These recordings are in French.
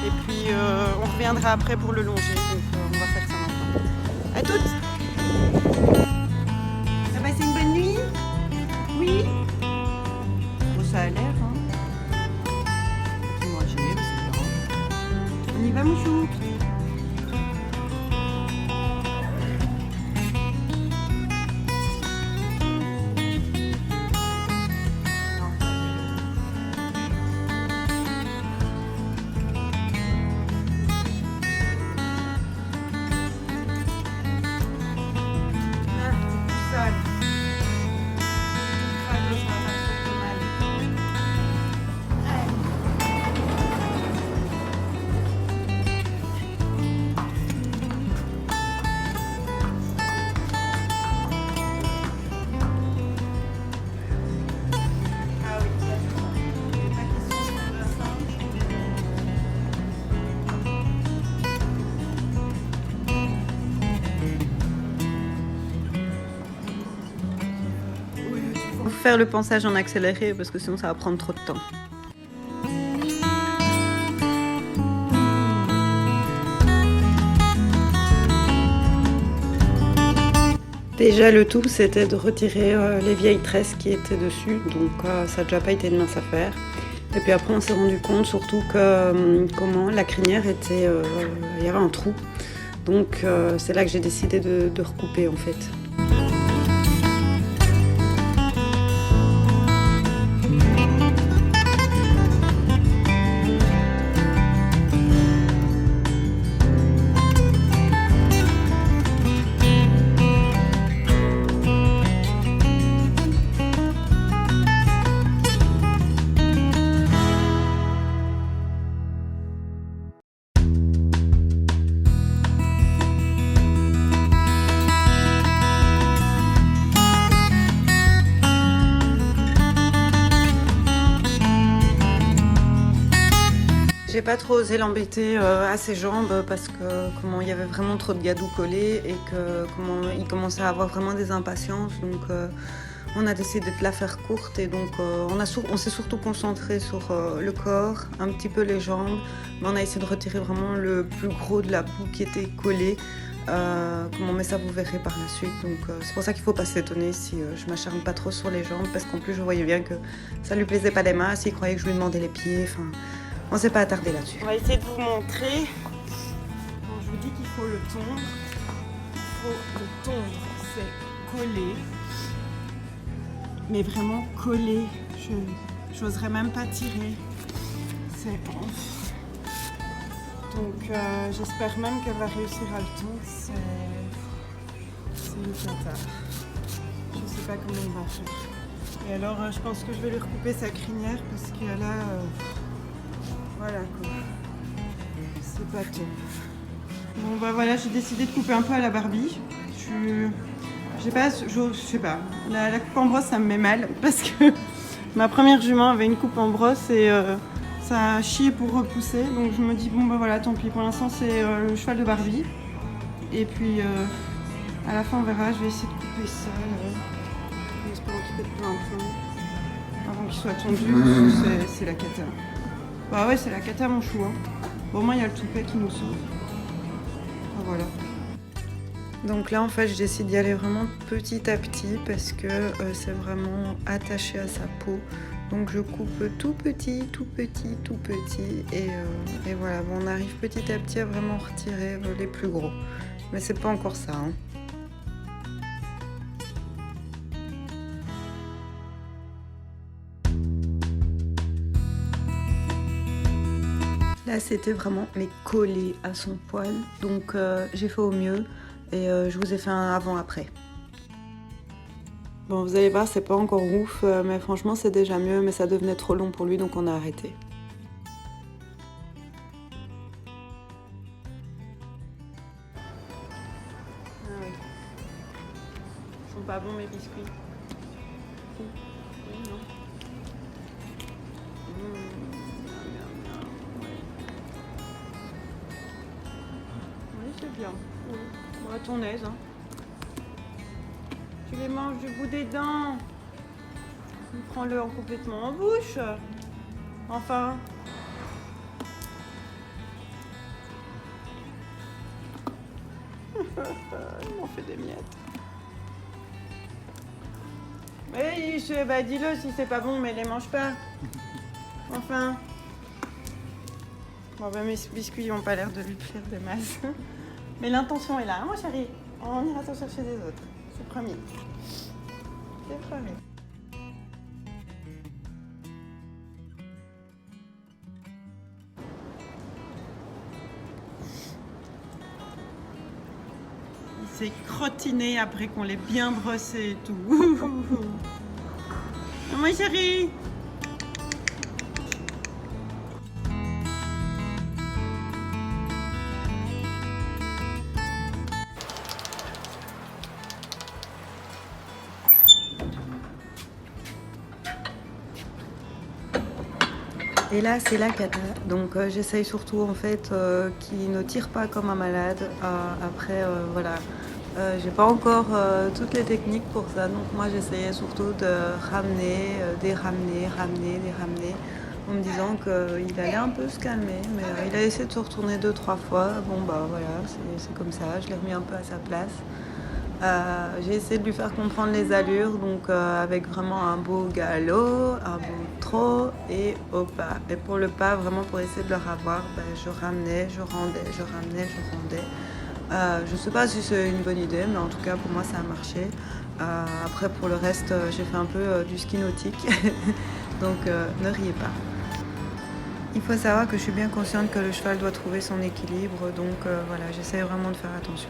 Et puis on reviendra après pour le longer, donc on va faire ça maintenant. À toutes. Ça va, c'est une bonne nuit? Oui. Bon, ça a l'air, hein. Moi, j'ai, mais c'est bien. On y va, Mouchou? Faire le ponçage en accéléré parce que sinon ça va prendre trop de temps. Déjà le tout c'était de retirer les vieilles tresses qui étaient dessus, donc ça n'a déjà pas été une mince affaire. Et puis après on s'est rendu compte surtout que comment la crinière était, il y avait un trou, donc c'est là que j'ai décidé de recouper en fait. J'ai pas trop osé l'embêter à ses jambes parce que comment il y avait vraiment trop de gadou collés et que comment il commençait à avoir vraiment des impatiences, donc on a décidé de la faire courte et donc on s'est surtout concentré sur le corps, un petit peu les jambes, mais on a essayé de retirer vraiment le plus gros de la boue qui était collée. Mais ça vous verrez par la suite, donc c'est pour ça qu'il ne faut pas s'étonner si je m'acharne pas trop sur les jambes, parce qu'en plus je voyais bien que ça lui plaisait pas des masses, il croyait que je lui demandais les pieds, enfin on s'est pas attardé là-dessus. On va essayer de vous montrer. Bon, je vous dis qu'il faut le tondre. Il faut le tondre, c'est coller, mais vraiment coller. Je n'oserais même pas tirer. C'est donc j'espère même qu'elle va réussir à le tondre. C'est une cata. Je ne sais pas comment on va faire. Et alors je pense que je vais lui recouper sa crinière parce que là, voilà quoi. C'est pas top. Bon bah voilà, j'ai décidé de couper un peu à la Barbie. Je sais pas. La coupe en brosse ça me met mal parce que ma première jument avait une coupe en brosse et ça a chié pour repousser, donc je me dis bon bah voilà, tant pis, pour l'instant c'est le cheval de Barbie et puis à la fin on verra, je vais essayer de couper ça en espérant qu'il pète pas un peu avant qu'il soit tondu. C'est la cata. Bah ouais, c'est la cata mon chou, hein. Bon, au moins il y a le toupet qui nous sauve. Voilà. Donc là en fait je décide d'y aller vraiment petit à petit parce que c'est vraiment attaché à sa peau. Donc je coupe tout petit et voilà, bon, on arrive petit à petit à vraiment retirer les plus gros. Mais c'est pas encore ça, hein. Là c'était vraiment mais collé à son poil, donc j'ai fait au mieux et je vous ai fait un avant-après. Bon, vous allez voir, c'est pas encore ouf, mais franchement c'est déjà mieux, mais ça devenait trop long pour lui, donc on a arrêté. Ah oui. Ils sont pas bons mes biscuits. Oui, non. Oui, c'est bien. Oui. Bon, à ton aise, hein. Tu les manges du bout des dents. Prends-le complètement en bouche. Enfin. Il m'en fait des miettes. Oui, bah dis-le si c'est pas bon, mais les mange pas. Enfin. Bon, bah mes biscuits n'ont pas l'air de lui plaire des masses. Mais l'intention est là, hein, mon chéri. On ira s'en chercher des autres. C'est promis. C'est promis. Il s'est crottiné après qu'on l'ait bien brossé et tout. Mon chéri. Et là, c'est la cata. Donc, j'essaye surtout en fait qu'il ne tire pas comme un malade. Après, voilà. J'ai pas encore toutes les techniques pour ça. Donc, moi, j'essayais surtout de ramener, ramener, en me disant qu'il allait un peu se calmer. Mais il a essayé de se retourner 2-3 fois. Bon, bah voilà, c'est comme ça. Je l'ai remis un peu à sa place. J'ai essayé de lui faire comprendre les allures, donc avec vraiment un beau galop, un beau trot et au pas. Et pour le pas, vraiment pour essayer de le revoir, je ramenais, je rendais, je ramenais, je rendais. Je sais pas si c'est une bonne idée, mais en tout cas pour moi ça a marché. Après pour le reste, j'ai fait un peu du ski nautique, donc ne riez pas. Il faut savoir que je suis bien consciente que le cheval doit trouver son équilibre, donc voilà, j'essaie vraiment de faire attention.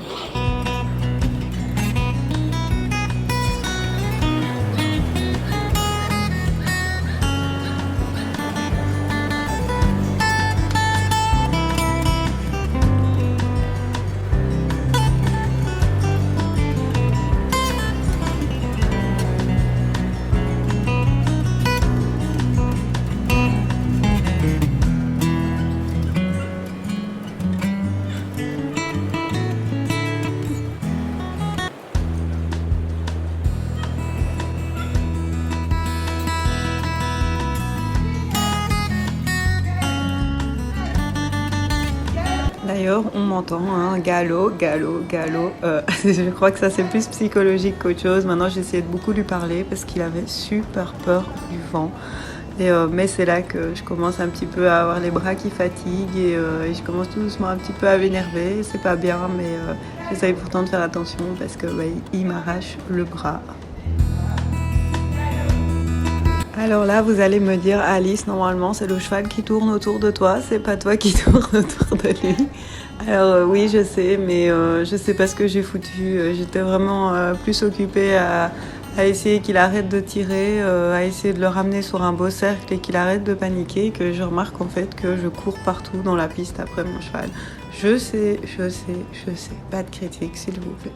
D'ailleurs, on m'entend, hein, galop. Je crois que ça c'est plus psychologique qu'autre chose. Maintenant, j'essayais de beaucoup lui parler parce qu'il avait super peur du vent. Mais c'est là que je commence un petit peu à avoir les bras qui fatiguent et je commence tout doucement un petit peu à m'énerver. C'est pas bien, mais j'essaye pourtant de faire attention parce que il m'arrache le bras. Alors là, vous allez me dire, Alice, normalement, c'est le cheval qui tourne autour de toi, c'est pas toi qui tourne autour de lui. Alors oui, je sais, mais je sais pas ce que j'ai foutu. J'étais vraiment plus occupée à essayer qu'il arrête de tirer, à essayer de le ramener sur un beau cercle et qu'il arrête de paniquer, que je remarque en fait que je cours partout dans la piste après mon cheval. Je sais, pas de critique, s'il vous plaît.